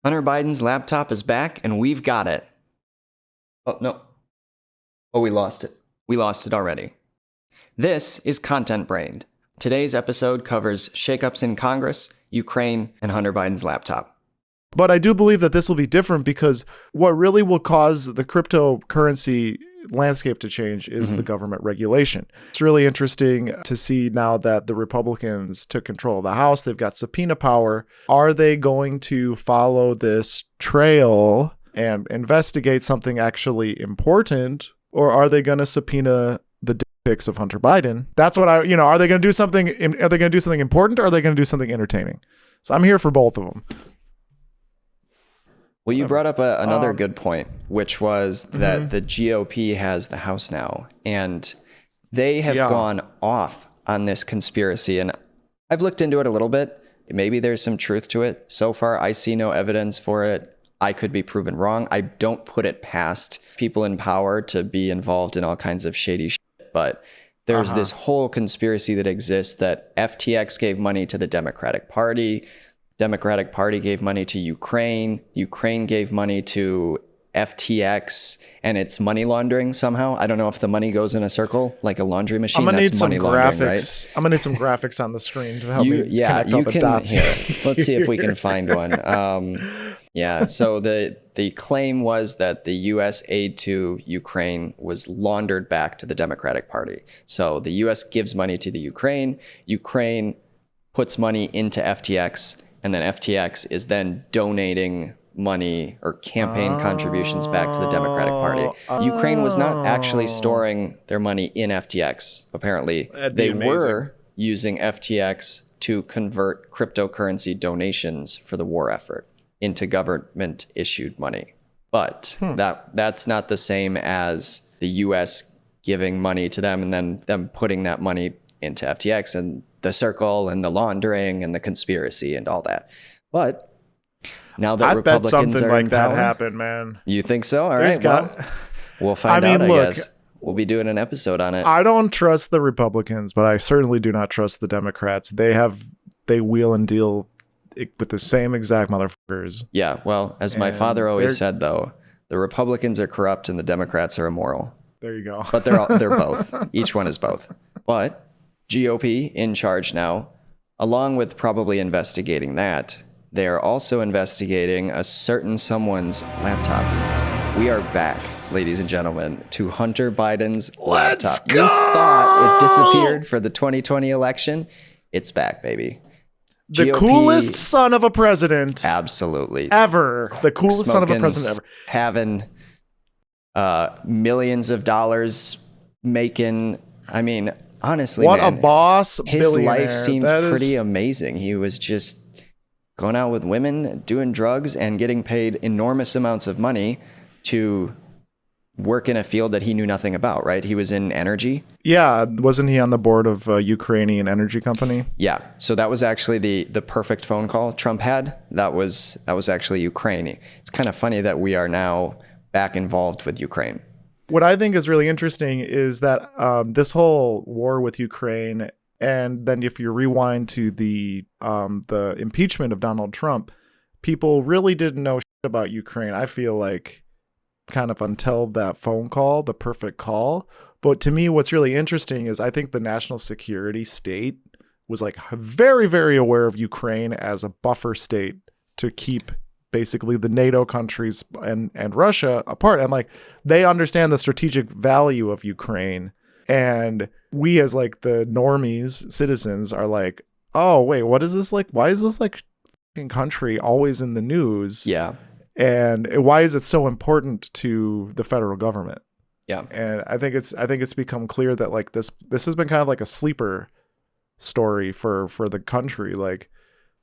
Hunter Biden's laptop is back and we've got it. Oh, no. Oh, we lost it. We lost it already. This is Content Brained. Today's episode covers shakeups in Congress, Ukraine, and Hunter Biden's laptop. But I do believe that this will be different because what really will cause the cryptocurrency landscape to change is the government regulation. It's really interesting to see now that the Republicans took control of the House. They've got subpoena power. Are they going to follow this trail and investigate something actually important, or are they going to subpoena the dick pics of Hunter Biden? That's what are they going to do something? Are they going to do something important, or are they going to do something entertaining? So I'm here for both of them. Well, you brought up another good point, which was that the GOP has the House now, and they have gone off on this conspiracy. And I've looked into it a little bit. Maybe there's some truth to it. So far, I see no evidence for it. I could be proven wrong. I don't put it past people in power to be involved in all kinds of shady shit. But there's this whole conspiracy that exists that FTX gave money to the Democratic Party. Democratic Party gave money to Ukraine. Ukraine gave money to FTX, and it's money laundering somehow. I don't know if the money goes in a circle like a laundry machine. I'm gonna That's need some money laundering, graphics. right? I'm gonna need some graphics on the screen to help me connect all you the can. dots. Here, let's see if we can find one. So the claim was that the U.S. aid to Ukraine was laundered back to the Democratic Party. So the U.S. gives money to the Ukraine. Ukraine puts money into FTX. And then FTX is then donating money or campaign contributions back to the Democratic Party. Ukraine was not actually storing their money in FTX. Apparently, they were using FTX to convert cryptocurrency donations for the war effort into government-issued money. But that's not the same as the U.S. giving money to them and then them putting that money into FTX and the circle and the laundering and the conspiracy and all that. But now that Republicans bet something are like in that power, happened, man. You think so? All right, we'll find out, I guess. We'll be doing an episode on it. I don't trust the Republicans, but I certainly do not trust the Democrats. They wheel and deal with the same exact motherfuckers. Yeah, well, as my father always said, though, the Republicans are corrupt and the Democrats are immoral. There you go. But they're both. Each one is both. But GOP in charge now, along with probably investigating that, they are also investigating a certain someone's laptop. We are back, ladies and gentlemen, to Hunter Biden's laptop. Go! You thought it disappeared for the 2020 election. It's back, baby. The GOP, coolest son of a president. Absolutely. Ever. The coolest son of a president ever. Having millions of dollars making, I mean, honestly, what man, a boss. His life seemed pretty amazing. He was just going out with women, doing drugs, and getting paid enormous amounts of money to work in a field that he knew nothing about, right? He was in energy. Yeah. Wasn't he on the board of a Ukrainian energy company? Yeah. So that was actually the perfect phone call Trump had. That was actually Ukraine. It's kind of funny that we are now back involved with Ukraine. What I think is really interesting is that this whole war with Ukraine, and then if you rewind to the impeachment of Donald Trump, people really didn't know shit about Ukraine. I feel like kind of until that phone call, the perfect call. But to me, what's really interesting is I think the national security state was like very, very aware of Ukraine as a buffer state to keep basically the NATO countries and Russia apart. And like, they understand the strategic value of Ukraine. And we as like the normies citizens are like, oh, wait, what is this like? Why is this like fucking country always in the news? Yeah. And why is it so important to the federal government? Yeah. And I think it's become clear that like this has been kind of like a sleeper story for the country. Like,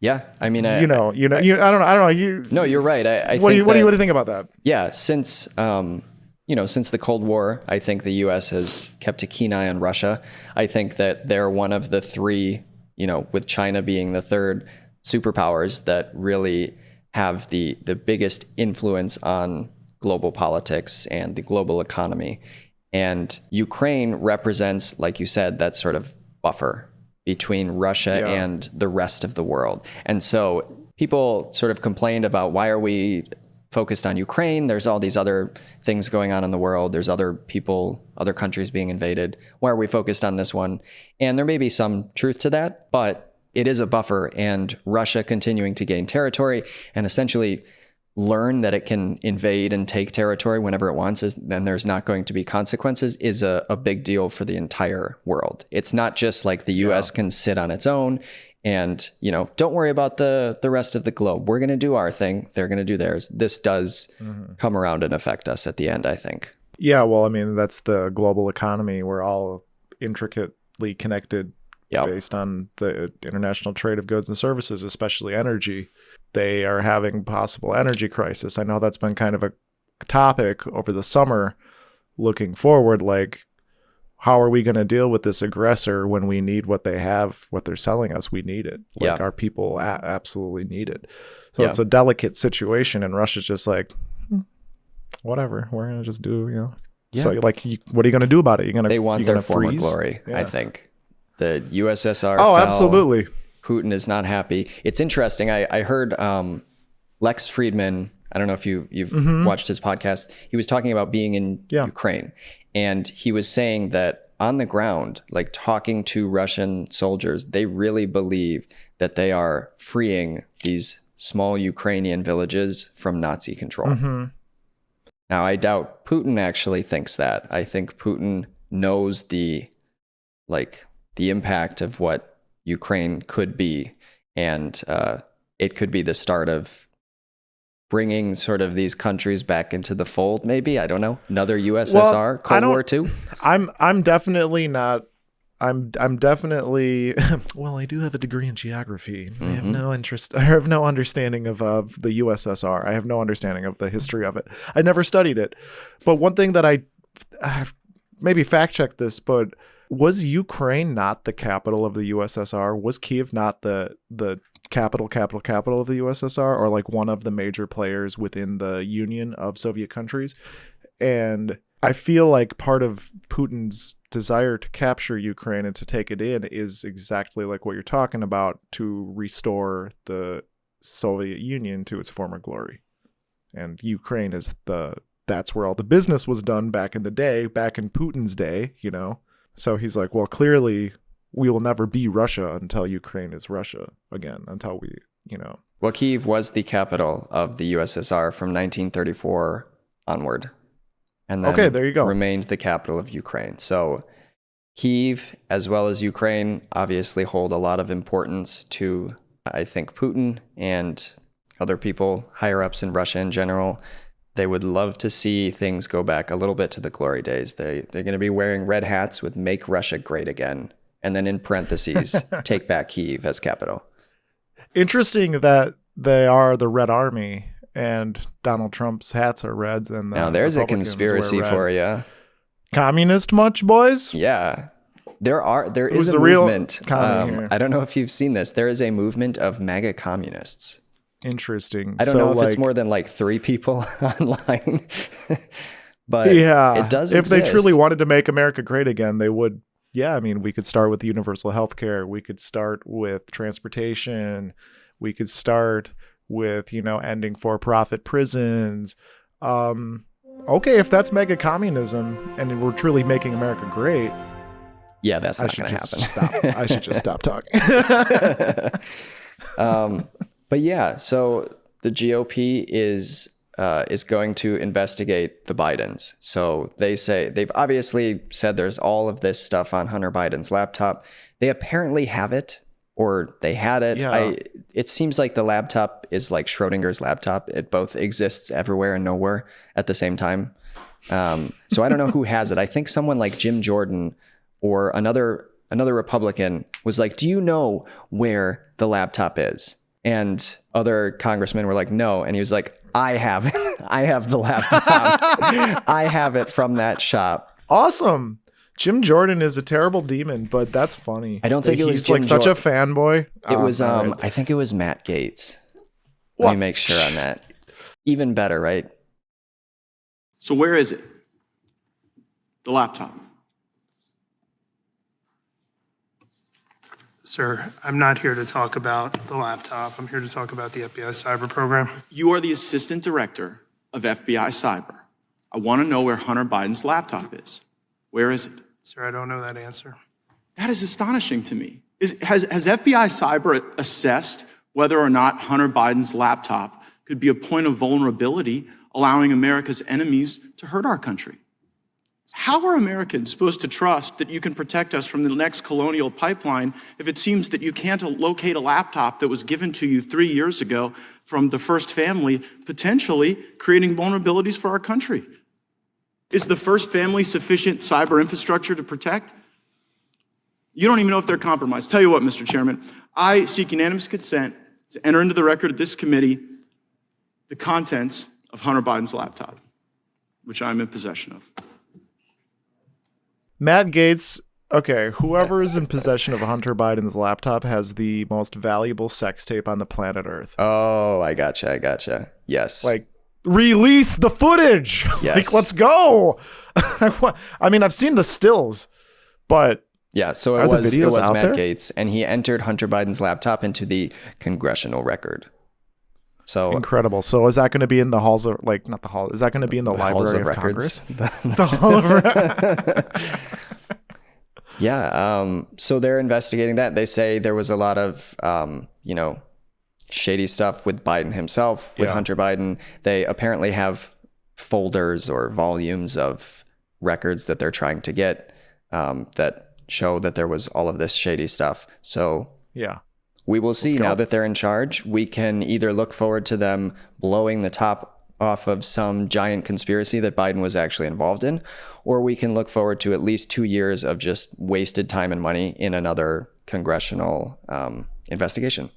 yeah, I mean, I don't know. No, you're right. What do you think about that? Yeah, since the Cold War, I think the U.S. has kept a keen eye on Russia. I think that they're one of the three, with China being the third superpowers that really have the biggest influence on global politics and the global economy. And Ukraine represents, like you said, that sort of buffer between Russia and the rest of the world. And so people sort of complained about, why are we focused on Ukraine? There's all these other things going on in the world. There's other people, other countries being invaded. Why are we focused on this one? And there may be some truth to that, but it is a buffer, and Russia continuing to gain territory and essentially learn that it can invade and take territory whenever it wants, then there's not going to be consequences, is a big deal for the entire world. It's not just like the US can sit on its own and, don't worry about the rest of the globe. We're going to do our thing. They're going to do theirs. This does come around and affect us at the end, I think. Yeah, well, I mean, that's the global economy. We're all intricately connected based on the international trade of goods and services, especially energy. They are having possible energy crisis. I know that's been kind of a topic over the summer looking forward, like, how are we going to deal with this aggressor when we need what they have, what they're selling us? We need it. Like, our people absolutely need it. So it's a delicate situation, and Russia's just like, whatever, we're going to just do, So, like, what are you going to do about it? They want their former glory, I think. The USSR fell. Absolutely. Putin is not happy. It's interesting. I heard Lex Friedman, I don't know if you've watched his podcast. He was talking about being in Ukraine. And he was saying that on the ground, like talking to Russian soldiers, they really believe that they are freeing these small Ukrainian villages from Nazi control. Now, I doubt Putin actually thinks that. I think Putin knows the impact of what Ukraine could be, and it could be the start of bringing sort of these countries back into the fold. Maybe, I don't know, another USSR, Cold War II. I'm definitely not. I'm definitely. Well, I do have a degree in geography. I have no interest. I have no understanding of the USSR. I have no understanding of the history of it. I never studied it. But one thing that I maybe fact check this, but was Ukraine not the capital of the USSR? Was Kiev not the capital of the USSR, or like one of the major players within the Union of Soviet countries? And I feel like part of Putin's desire to capture Ukraine and to take it in is exactly like what you're talking about, to restore the Soviet Union to its former glory. And Ukraine is that's where all the business was done back in the day, back in Putin's day, So he's like, well, clearly we will never be Russia until Ukraine is Russia again, until we, Well, Kyiv was the capital of the USSR from 1934 onward. And then there you go. Remained the capital of Ukraine. So Kyiv, as well as Ukraine, obviously hold a lot of importance to, I think, Putin and other people, higher ups in Russia in general. They would love to see things go back a little bit to the glory days. They're going to be wearing red hats with "Make Russia Great Again," and then in parentheses, "Take back Kyiv as capital." Interesting that they are the Red Army, and Donald Trump's hats are red. And now there's a conspiracy for you. Communist much, boys? Yeah, there is a movement. I don't know if you've seen this. There is a movement of MAGA communists. Interesting. I don't know if it's more than like 3 people online, but it does exist. If they truly wanted to make America great again, they would. Yeah, I mean, we could start with universal health care. We could start with transportation. We could start with, ending for-profit prisons. Okay, if that's mega communism and we're truly making America great. Yeah, that's not going to happen. I should just stop talking. But yeah, so the GOP is going to investigate the Bidens. So they've obviously said there's all of this stuff on Hunter Biden's laptop. They apparently have it, or they had it. Yeah. It seems like the laptop is like Schrodinger's laptop. It both exists everywhere and nowhere at the same time. So I don't know who has it. I think someone like Jim Jordan or another Republican was like, "Do you know where the laptop is?" And other congressmen were like, "No." And he was like, "I have it. I have the laptop. I have it from that shop." Awesome. Jim Jordan is a terrible demon, but that's funny. I don't think it was he's like such a fanboy. It was I think it was Matt Gaetz. Let me make sure on that. Even better, right? So where is it? The laptop. Sir, I'm not here to talk about the laptop. I'm here to talk about the FBI cyber program. You are the assistant director of FBI Cyber. I want to know where Hunter Biden's laptop is. Where is it? Sir, I don't know that answer. That is astonishing to me. Has FBI Cyber assessed whether or not Hunter Biden's laptop could be a point of vulnerability, allowing America's enemies to hurt our country? How are Americans supposed to trust that you can protect us from the next colonial pipeline if it seems that you can't locate a laptop that was given to you 3 years ago from the first family, potentially creating vulnerabilities for our country? Is the first family sufficient cyber infrastructure to protect? You don't even know if they're compromised. Tell you what, Mr. Chairman, I seek unanimous consent to enter into the record of this committee the contents of Hunter Biden's laptop, which I'm in possession of. Matt Gaetz, okay, whoever is in possession of Hunter Biden's laptop has the most valuable sex tape on the planet Earth. Oh, I gotcha. Yes. Like, release the footage. Yes. Like, let's go. I mean, I've seen the stills, but yeah, so it was Matt Gaetz, and he entered Hunter Biden's laptop into the congressional record. So incredible. So is that going to be in the halls of, like, not the hall, is that going to be in the Library of Congress? The Hall of Yeah. So they're investigating that. They say there was a lot of, shady stuff with Biden himself, with Hunter Biden. They apparently have folders or volumes of records that they're trying to get that show that there was all of this shady stuff. So yeah, we will see now that they're in charge. We can either look forward to them blowing the top off of some giant conspiracy that Biden was actually involved in, or we can look forward to at least 2 years of just wasted time and money in another congressional investigation,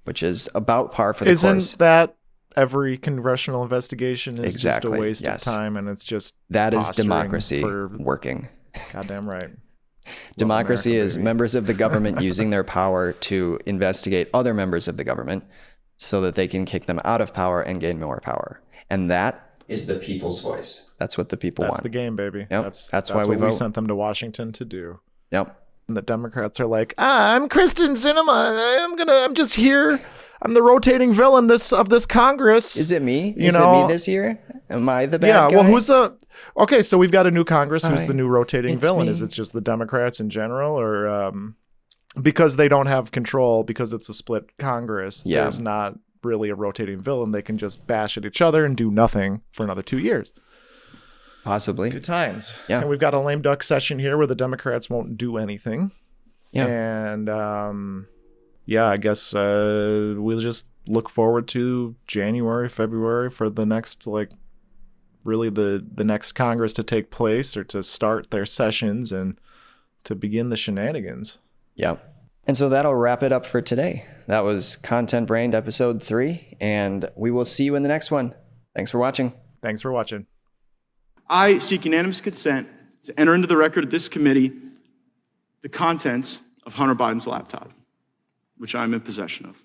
which is about par for the course. Isn't that every congressional investigation is exactly, just a waste of time, and it's just that is democracy working. Goddamn right. Democracy is members of the government using their power to investigate other members of the government so that they can kick them out of power and gain more power. And that is the people's voice. That's what the people want. That's the game, baby. Yep. That's why we sent them to Washington to do. Yep. And the Democrats are like, I'm Kristen Sinema. I'm just here. I'm the rotating villain of this Congress. Is it me? Is it me this year? Am I the bad guy? Well, okay, so we've got a new Congress. Who's the new rotating villain? Me. Is it just the Democrats in general, or because they don't have control, because it's a split Congress, there's not really a rotating villain. They can just bash at each other and do nothing for another 2 years. Possibly. Good times. Yeah. And we've got a lame duck session here where the Democrats won't do anything. Yeah. And I guess we'll just look forward to January, February for the next, really the next Congress to take place, or to start their sessions and to begin the shenanigans. Yeah. And so that'll wrap it up for today. That was Content Brained episode 3, and we will see you in the next one. Thanks for watching. Thanks for watching. I seek unanimous consent to enter into the record of this committee the contents of Hunter Biden's laptop, which I'm in possession of.